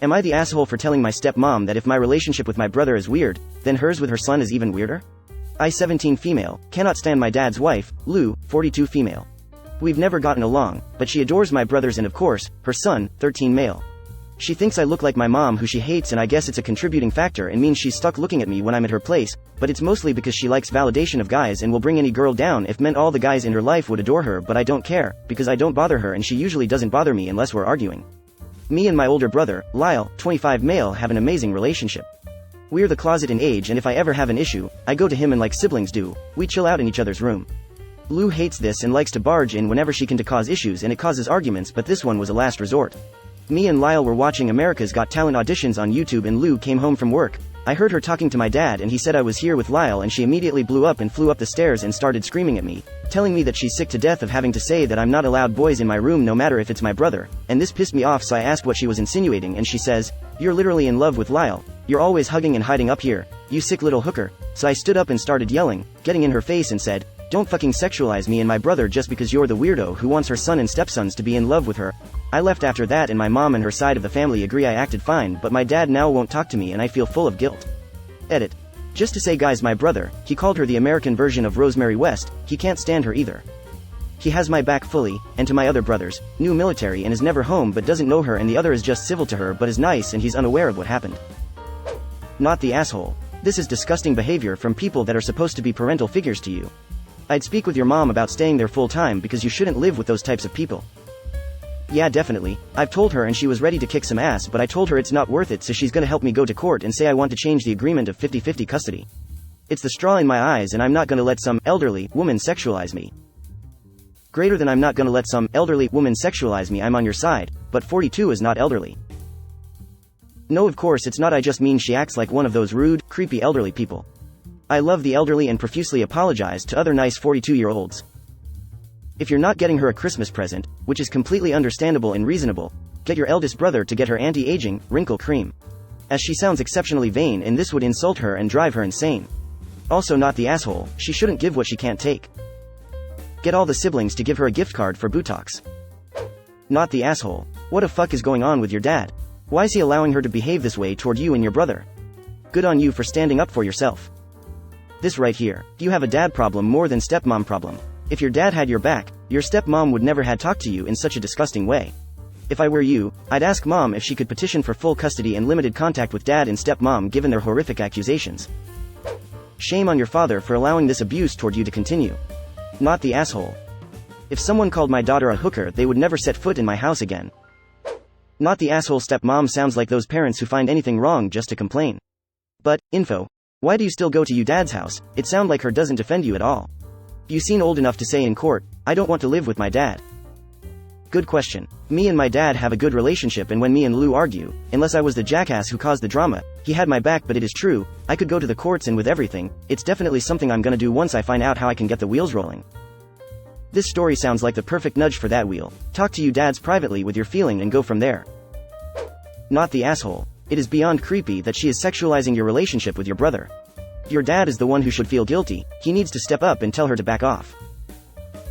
Am I the asshole for telling my stepmom that if my relationship with my brother is weird, then hers with her son is even weirder? I 17 female, cannot stand my dad's wife, Lou, 42 female. We've never gotten along, but she adores my brothers and of course, her son, 13 male. She thinks I look like my mom who she hates, and I guess it's a contributing factor and means she's stuck looking at me when I'm at her place, but it's mostly because she likes validation of guys and will bring any girl down if meant all the guys in her life would adore her, but I don't care, because I don't bother her and she usually doesn't bother me unless we're arguing. Me and my older brother, Lyle, 25 male, have an amazing relationship. We're the closet in age, and if I ever have an issue, I go to him and like siblings do, we chill out in each other's room. Lou hates this and likes to barge in whenever she can to cause issues, and it causes arguments, but this one was a last resort. Me and Lyle were watching America's Got Talent auditions on YouTube and Lou came home from work. I heard her talking to my dad and he said I was here with Lyle, and she immediately blew up and flew up the stairs and started screaming at me, telling me that she's sick to death of having to say that I'm not allowed boys in my room no matter if it's my brother, and this pissed me off, so I asked what she was insinuating and she says, "You're literally in love with Lyle. You're always hugging and hiding up here, you sick little hooker." So I stood up and started yelling, getting in her face, and said, "Don't fucking sexualize me and my brother just because you're the weirdo who wants her son and stepsons to be in love with her." I left after that and my mom and her side of the family agree I acted fine, but my dad now won't talk to me and I feel full of guilt. Edit. Just to say guys, my brother, he called her the American version of Rosemary West, he can't stand her either. He has my back fully, and to my other brothers, new military and is never home but doesn't know her, and the other is just civil to her but is nice and he's unaware of what happened. Not the asshole. This is disgusting behavior from people that are supposed to be parental figures to you. I'd speak with your mom about staying there full time because you shouldn't live with those types of people. Yeah, definitely. I've told her and she was ready to kick some ass, but I told her it's not worth it, so she's gonna help me go to court and say I want to change the agreement of 50-50 custody. It's the straw in my eyes, and I'm not gonna let some elderly woman sexualize me. Greater than I'm not gonna let some elderly woman sexualize me. I'm on your side, but 42 is not elderly. No, of course it's not. I just mean she acts like one of those rude, creepy elderly people. I love the elderly and profusely apologize to other nice 42-year-olds. If you're not getting her a Christmas present, which is completely understandable and reasonable, get your eldest brother to get her anti-aging wrinkle cream, as she sounds exceptionally vain and this would insult her and drive her insane. Also, not the asshole, she shouldn't give what she can't take. Get all the siblings to give her a gift card for Botox. Not the asshole. What the fuck is going on with your dad? Why is he allowing her to behave this way toward you and your brother? Good on you for standing up for yourself. This right here, you have a dad problem more than stepmom problem. If your dad had your back, your stepmom would never had talked to you in such a disgusting way. If I were you, I'd ask mom if she could petition for full custody and limited contact with dad and stepmom given their horrific accusations. Shame on your father for allowing this abuse toward you to continue. Not the asshole. If someone called my daughter a hooker, they would never set foot in my house again. Not the asshole. Stepmom sounds like those parents who find anything wrong just to complain. But, info. Why do you still go to your dad's house? It sounds like her doesn't defend you at all. You seem old enough to say in court, "I don't want to live with my dad." Good question. Me and my dad have a good relationship, and when me and Lou argue, unless I was the jackass who caused the drama, he had my back. But it is true, I could go to the courts, and with everything, it's definitely something I'm gonna do once I find out how I can get the wheels rolling. This story sounds like the perfect nudge for that wheel. Talk to you dads privately with your feeling and go from there. Not the asshole. It is beyond creepy that she is sexualizing your relationship with your brother. Your dad is the one who should feel guilty. He needs to step up and tell her to back off.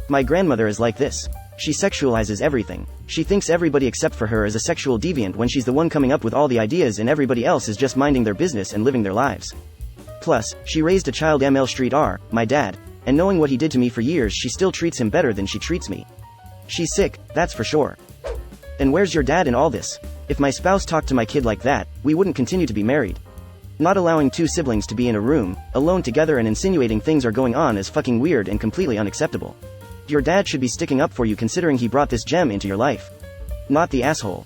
My grandmother is like this. She sexualizes everything. She thinks everybody except for her is a sexual deviant when she's the one coming up with all the ideas and everybody else is just minding their business and living their lives. Plus, she raised a child ML Street R, my dad, and knowing what he did to me for years, she still treats him better than she treats me. She's sick, that's for sure. And where's your dad in all this? If my spouse talked to my kid like that, we wouldn't continue to be married. Not allowing two siblings to be in a room, alone together and insinuating things are going on is fucking weird and completely unacceptable. Your dad should be sticking up for you considering he brought this gem into your life. Not the asshole.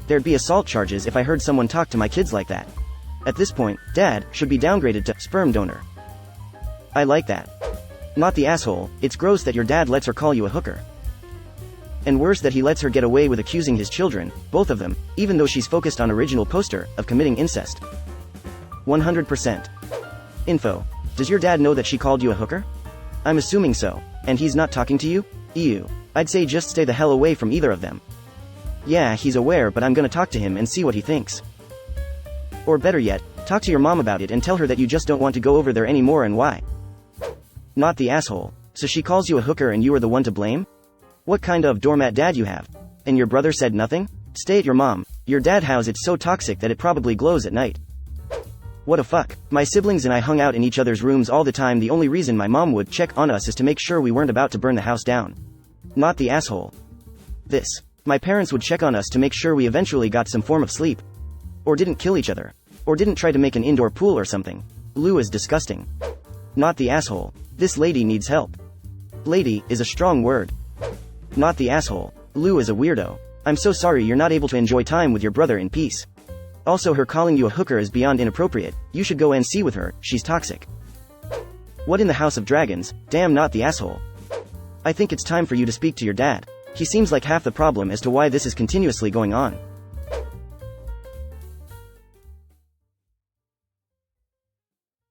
There'd be assault charges if I heard someone talk to my kids like that. At this point, dad should be downgraded to sperm donor. I like that. Not the asshole. It's gross that your dad lets her call you a hooker. And worse that he lets her get away with accusing his children, both of them, even though she's focused on original poster, of committing incest. 100%. Info. Does your dad know that she called you a hooker? I'm assuming so. And he's not talking to you? Ew. I'd say just stay the hell away from either of them. Yeah, he's aware, but I'm gonna talk to him and see what he thinks. Or better yet, talk to your mom about it and tell her that you just don't want to go over there anymore and why. Not the asshole. So she calls you a hooker and you are the one to blame? What kind of doormat dad you have? And your brother said nothing? Stay at your mom. Your dad house it's so toxic that it probably glows at night. What a fuck. My siblings and I hung out in each other's rooms all the time. The only reason my mom would check on us is to make sure we weren't about to burn the house down. Not the asshole. This. My parents would check on us to make sure we eventually got some form of sleep. Or didn't kill each other. Or didn't try to make an indoor pool or something. Lou is disgusting. Not the asshole. This lady needs help. Lady is a strong word. Not the asshole. Lou is a weirdo. I'm so sorry you're not able to enjoy time with your brother in peace. Also, her calling you a hooker is beyond inappropriate. You should go and see with her, she's toxic. What in the House of Dragons? Damn, not the asshole. I think it's time for you to speak to your dad. He seems like half the problem as to why this is continuously going on.